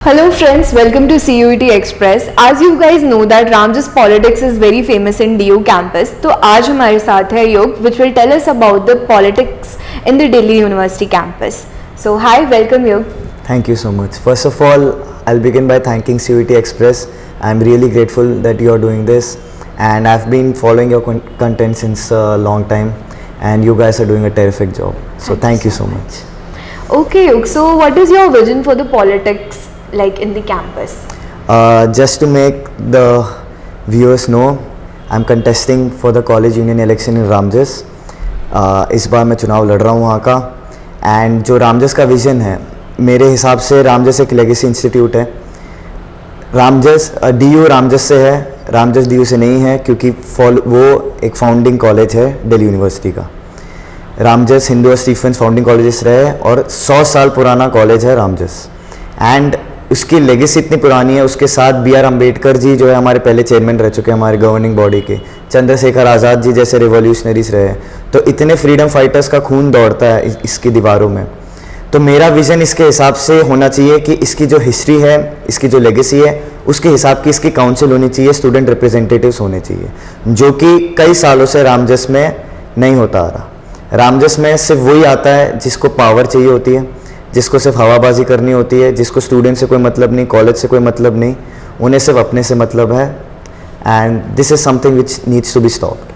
Hello friends, welcome to CUET Express. As you guys know that Ramjas Politics is very famous in DU campus. तो आज हमारे साथ है योग which will tell us about the politics in the Delhi University campus. So hi, welcome Yog. Thank you so much. First of all, I'll begin by thanking CUET Express. I'm really grateful that you're doing this and I've been following your content since a long time and you guys are doing a terrific job. So thank you so much. Okay Yog, so what is your vision for the politics like in the campus? Just to make the viewers know, I'm contesting for the college union election in Ramjas. इस बार मैं चुनाव लड़ रहा हूँ वहाँ का and जो रामजस का विज़न है मेरे हिसाब से रामजस एक लेगेसी इंस्टीट्यूट है. रामजस DU रामजस से है, रामजस DU से नहीं है क्योंकि वो एक फाउंडिंग कॉलेज है दिल्ली यूनिवर्सिटी का. रामजस हिंदू और स्टीफेंस फाउंडिंग कॉलेजेस रहे और 100 साल पुराना कॉलेज है रामजस एंड उसकी लेगेसी इतनी पुरानी है. उसके साथ BR अम्बेडकर जी जो है हमारे पहले चेयरमैन रह चुके हैं हमारे गवर्निंग बॉडी के, चंद्रशेखर आज़ाद जी जैसे रिवॉल्यूशनरीज रहे, तो इतने फ्रीडम फाइटर्स का खून दौड़ता है इसकी दीवारों में. तो मेरा विज़न इसके हिसाब से होना चाहिए कि इसकी जो हिस्ट्री है, इसकी जो लेगेसी है, उसके हिसाब की इसकी काउंसिल होनी चाहिए, स्टूडेंट रिप्रेजेंटेटिव्स होने चाहिए, जो कि कई सालों से रामजस में नहीं होता आ रहा. रामजस में सिर्फ वही आता है जिसको पावर चाहिए होती है, जिसको सिर्फ हवाबाजी करनी होती है, जिसको स्टूडेंट से कोई मतलब नहीं, कॉलेज से कोई मतलब नहीं, उन्हें सिर्फ अपने से मतलब है and this is something which needs to be stopped.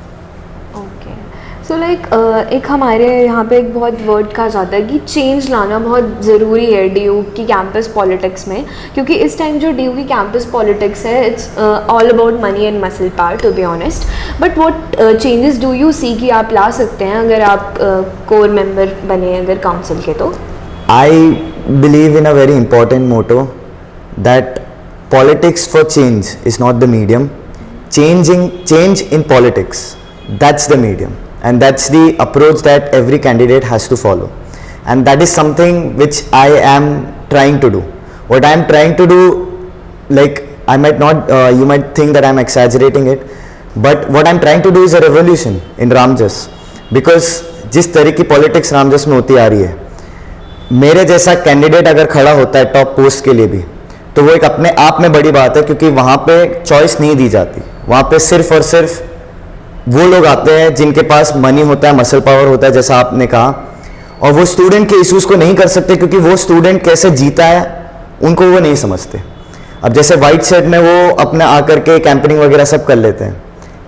Okay, so like एक हमारे यहाँ पे एक बहुत वर्ड कहा जाता है कि चेंज लाना बहुत ज़रूरी है DU की कैंपस पॉलिटिक्स में, क्योंकि इस टाइम जो DU की कैंपस पॉलिटिक्स है it's all about money and muscle power to be honest. But what changes do you see कि आप ला सकते हैं अगर आप कोर मेंबर बने अगर काउंसिल के? तो I believe in a very important motto that politics for change is not the medium. Change in politics, that's the medium, and that's the approach that every candidate has to follow, and that is something which I am trying to do. What I am trying to do, like I might not, you might think that I am exaggerating it, but what I am trying to do is a revolution in Ramjas, because जिस तरह की politics Ramjas में होती आ रही है, मेरे जैसा candidate अगर खड़ा होता है टॉप पोस्ट के लिए भी, तो वो एक अपने आप में बड़ी बात है, क्योंकि वहाँ पे चॉइस नहीं दी जाती. वहाँ पे सिर्फ और सिर्फ वो लोग आते हैं जिनके पास मनी होता है, मसल पावर होता है, जैसा आपने कहा, और वो स्टूडेंट के इश्यूज़ को नहीं कर सकते क्योंकि वो स्टूडेंट कैसे जीता है उनको वो नहीं समझते. अब जैसे वाइट शर्ट में वो अपने आकर के कैंपेनिंग वगैरह सब कर लेते हैं,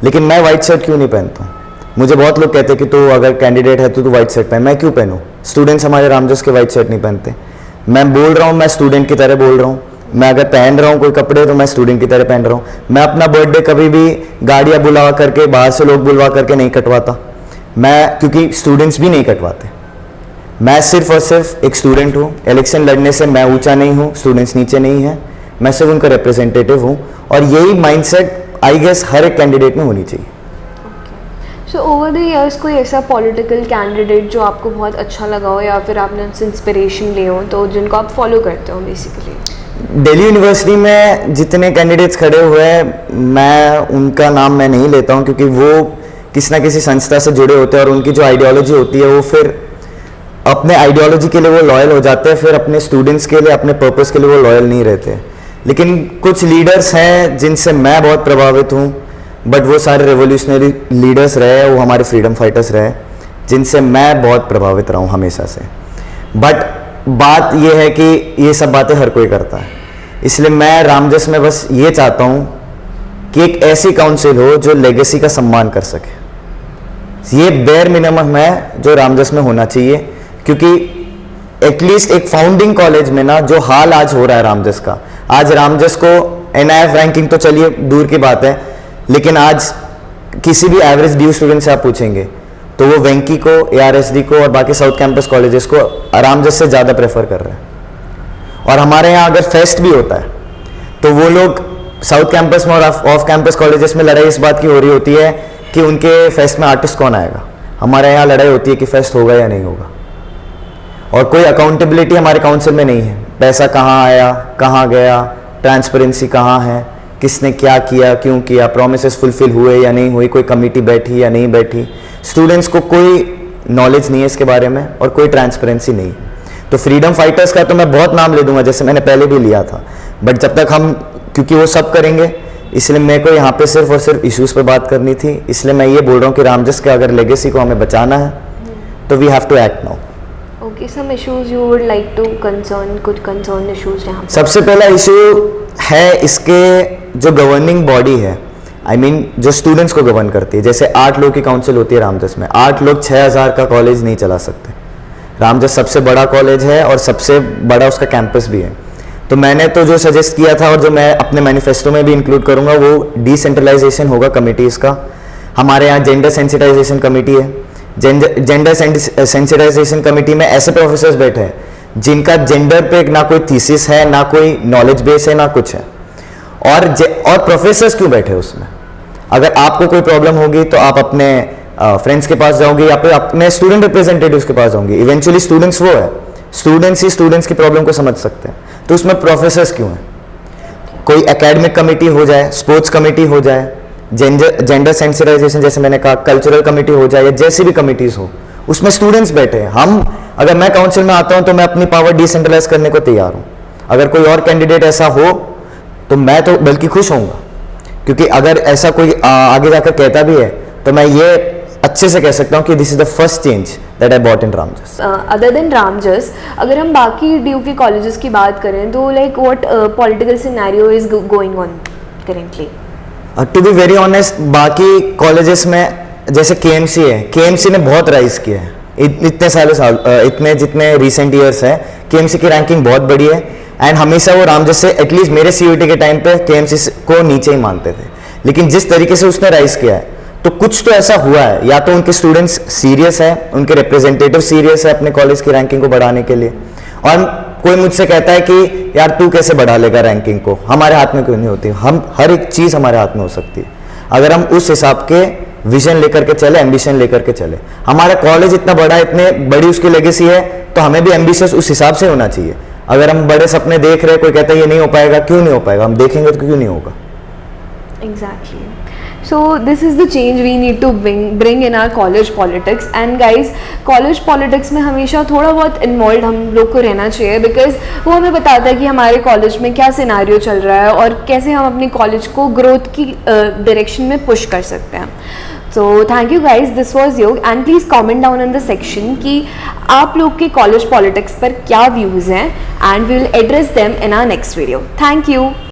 लेकिन मैं वाइट शर्ट क्यों नहीं पहनता हूँ? मुझे बहुत लोग कहते हैं कि तू अगर कैंडिडेट है तो तू वाइट शर्ट पहन. मैं क्यों पहनूं? स्टूडेंट्स हमारे रामजस के वाइट शर्ट नहीं पहनते. मैं बोल रहा हूँ, मैं स्टूडेंट की तरह बोल रहा हूँ. मैं अगर पहन रहा हूँ कोई कपड़े तो मैं स्टूडेंट की तरह पहन रहा हूँ. मैं अपना बर्थडे कभी भी गाड़ियाँ बुला करके, बाहर से लोग बुलवा करके नहीं कटवाता मैं, क्योंकि स्टूडेंट्स भी नहीं कटवाते. मैं सिर्फ और सिर्फ एक स्टूडेंट हूँ. इलेक्शन लड़ने से मैं ऊँचा नहीं हूँ, स्टूडेंट्स नीचे नहीं हैं, मैं सिर्फ उनका रिप्रेजेंटेटिव हूँ. और यही माइंडसेट आई गेस हर एक कैंडिडेट में होनी चाहिए. सो ओवर द इयर्स कोई ऐसा पॉलिटिकल कैंडिडेट जो आपको बहुत अच्छा लगा हो या फिर आपने उनसे इंस्पिरेशन लिए हो, तो जिनको आप फॉलो करते हो बेसिकली? दिल्ली यूनिवर्सिटी में जितने कैंडिडेट्स खड़े हुए हैं, मैं उनका नाम मैं नहीं लेता हूं क्योंकि वो किसी ना किसी संस्था से जुड़े होते हैं और उनकी जो आइडियोलॉजी होती है वो फिर अपने आइडियोलॉजी के लिए वो लॉयल हो जाते हैं, फिर अपने स्टूडेंट्स के लिए, अपने पर्पस के लिए वो लॉयल नहीं रहते. लेकिन कुछ लीडर्स हैं जिनसे मैं बहुत प्रभावित हूँ, बट वो सारे रेवोल्यूशनरी लीडर्स रहे, वो हमारे फ्रीडम फाइटर्स रहे, जिनसे मैं बहुत प्रभावित रहा हूँ हमेशा से. बट बात ये है कि ये सब बातें हर कोई करता है, इसलिए मैं रामजस में बस ये चाहता हूँ कि एक ऐसी काउंसिल हो जो लेगेसी का सम्मान कर सके. ये बेयर मिनिमम है जो रामजस में होना चाहिए, क्योंकि एटलीस्ट एक फाउंडिंग कॉलेज में ना जो हाल आज हो रहा है रामजस का, आज रामजस को NIF रैंकिंग तो चलिए दूर की बात है, लेकिन आज किसी भी एवरेज DU स्टूडेंट से आप पूछेंगे तो वो वेंकी को, ARSD को और बाकी साउथ कैंपस कॉलेजेस को रामजस से ज़्यादा प्रेफर कर रहे हैं. और हमारे यहाँ अगर फेस्ट भी होता है तो वो लोग साउथ कैंपस में और ऑफ कैंपस कॉलेजेस में लड़ाई इस बात की हो रही होती है कि उनके फेस्ट में आर्टिस्ट कौन आएगा. हमारे यहाँ लड़ाई होती है कि फेस्ट होगा या नहीं होगा, और कोई अकाउंटेबिलिटी हमारे काउंसिल में नहीं है. पैसा कहाँ आया, कहाँ गया, ट्रांसपेरेंसी कहाँ है, किसने क्या किया, क्यों किया, प्रोमिसेस फुलफिल हुए या नहीं हुई, कोई कमेटी बैठी या नहीं बैठी. स्टूडेंट्स को कोई नॉलेज नहीं है इसके बारे में और कोई ट्रांसपेरेंसी नहीं. तो फ्रीडम फाइटर्स का तो मैं बहुत नाम ले दूंगा, जैसे मैंने पहले भी लिया था, बट जब तक हम, क्योंकि वो सब करेंगे, इसलिए मेरे को यहाँ पे सिर्फ और सिर्फ इश्यूज पे बात करनी थी। इसलिए मैं ये बोल रहा हूँ कि रामजस के अगर लेगेसी को हमें बचाना है तो we have to act now. Okay, some issues you would like to concern, कुछ कंसर्न इश्यूज यहाँ पे? सबसे पहला इशू है इसके जो गवर्निंग बॉडी है, आई मीन जो स्टूडेंट्स को गवर्न करती है। जैसे 8 लोग की काउंसिल होती है रामजस में, 8 लोग 6000 का कॉलेज नहीं चला सकते। रामजस सबसे बड़ा कॉलेज है और सबसे बड़ा उसका कैंपस भी है। तो मैंने तो जो सजेस्ट किया था और जो मैं अपने मैनिफेस्टो में भी इंक्लूड करूंगा वो डिसेंट्रलाइजेशन होगा कमिटीज़ का। हमारे यहाँ जेंडर सेंसिटाइजेशन कमेटी है। जेंडर सेंसिटाइजेशन कमेटी में ऐसे प्रोफेसर्स बैठे हैं जिनका जेंडर पे ना कोई थीसिस है, ना कोई नॉलेज बेस है, ना कुछ है। और प्रोफेसर्स क्यों बैठे उसमें? अगर आपको कोई प्रॉब्लम होगी तो आप अपने फ्रेंड्स के पास जाओगे या फिर अपने स्टूडेंट रिप्रेजेंटेटिव्स के पास जाओगे। इवेंचुअली स्टूडेंट्स वो है, स्टूडेंट्स ही स्टूडेंट्स की प्रॉब्लम को समझ सकते हैं। तो उसमें प्रोफेसर्स क्यों हैं? कोई एकेडमिक कमेटी हो जाए, स्पोर्ट्स कमेटी हो जाए, जेंडर सेंसिटाइजेशन जैसे मैंने कहा, कल्चरल कमेटी हो जाए, या जैसी भी कमिटीज हो, उसमें स्टूडेंट्स बैठे हैं। हम, अगर मैं काउंसिल में आता हूं तो मैं अपनी पावर डिसेंट्रलाइज करने को तैयार हूं। अगर कोई और कैंडिडेट ऐसा हो तो मैं तो बल्कि खुश होऊंगा, क्योंकि अगर ऐसा कोई आगे जाकर कहता भी है तो मैं ये अच्छे से कह सकता हूँ कि this is the first change that I bought in Ramjas. Other than Ramjas, अगर हम बाकी ड्यू के कॉलेजेस की बात करें तो like what political scenario is going on currently? To be very honest, बाकी कॉलेजेस में जैसे केएमसी है, केएमसी ने बहुत राइज किया है इतने साल इतने जितने रिसेंट ईयर्स है, केएमसी की रैंकिंग बहुत बड़ी है। एंड हमेशा वो रामजस से, एटलीस्ट मेरे सीयूईटी के टाइम पे केएमसी को नीचे ही मानते थे, लेकिन जिस तरीके से उसने राइज किया है तो कुछ तो ऐसा हुआ है, या तो उनके स्टूडेंट्स सीरियस है, उनके रिप्रेजेंटेटिव सीरियस है अपने कॉलेज की रैंकिंग को बढ़ाने के लिए। और कोई मुझसे कहता है कि यार तू कैसे बढ़ा लेगा रैंकिंग को, हमारे हाथ में क्यों नहीं होती? हम, हर एक चीज़ हमारे हाथ में हो सकती है अगर हम उस हिसाब के विजन लेकर के चले, एम्बिशन लेकर के चले। हमारा कॉलेज इतना बड़ा, इतने बड़ी उसकी लेगेसी है, तो हमें भी एम्बिशियस उस हिसाब से होना चाहिए। अगर हम बड़े सपने देख रहे हैं, कोई कहता है ये नहीं हो पाएगा, क्यों नहीं हो पाएगा? हम देखेंगे तो क्यों नहीं होगा? Exactly. So this is the change we need to bring in our college politics. And guys, college politics में हमेशा थोड़ा बहुत इन्वॉल्व हम लोग को रहना चाहिए, बिकॉज वो हमें बताता है कि हमारे कॉलेज में क्या सिनारियो चल रहा है और कैसे हम अपने कॉलेज को ग्रोथ की डायरेक्शन में पुश कर सकते हैं। So thank you guys, this was Yog, and please comment down in the section कि आप लोग के कॉलेज पॉलिटिक्स पर क्या व्यूज़ हैं, and we will address them in our next video. Thank you.